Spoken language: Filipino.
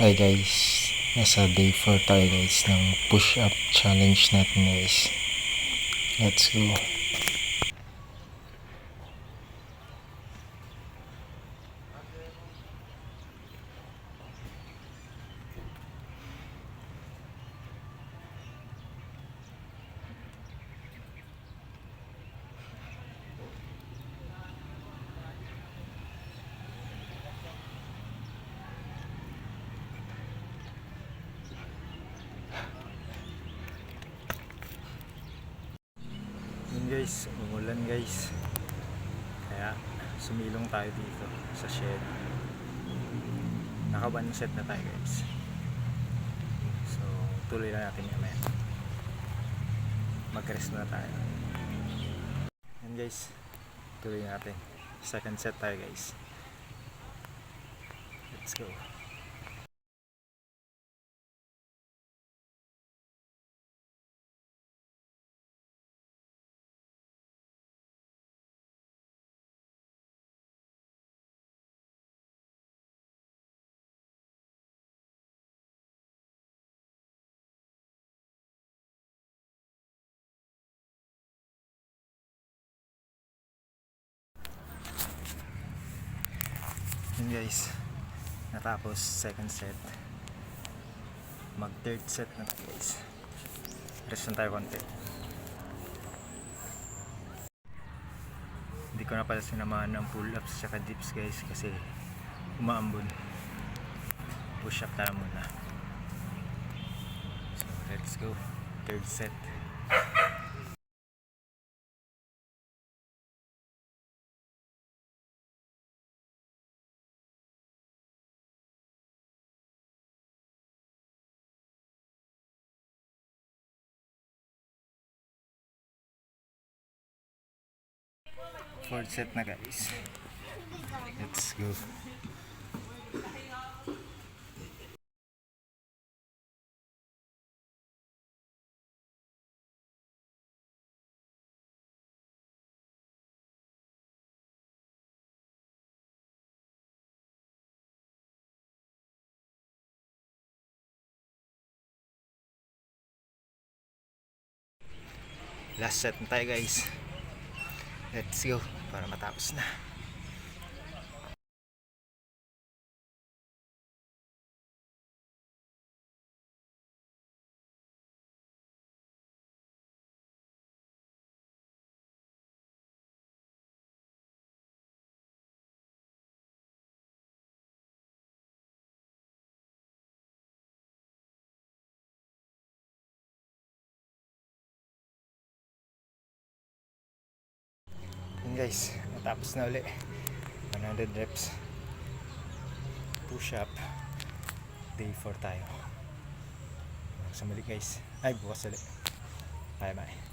Hi guys, nasa day 4 tayo guys ng push up challenge natin guys. Let's go. Yun guys, umulan guys. Kaya sumilong tayo dito sa shed. Naka one set na tayo guys. So tuloy na natin yung mag-rest na tayo. Yun guys, tuloy natin. Second set tayo guys. Let's go. Yun guys, natapos second set. Mag third set na tayo guys. Rest na tayo konti. Hindi ko na pala sinamahan ng pull ups at dips guys kasi umaambon. Push up tayo muna. So let's go. Third set. Fourth set na guys. Let's go. Last set na tayo guys. Let's go para matapos na. Yun guys, natapos na uli. 100 reps push up. Day 4 tayo. Sa muli guys. Ay, bukas ulit. Bye bye.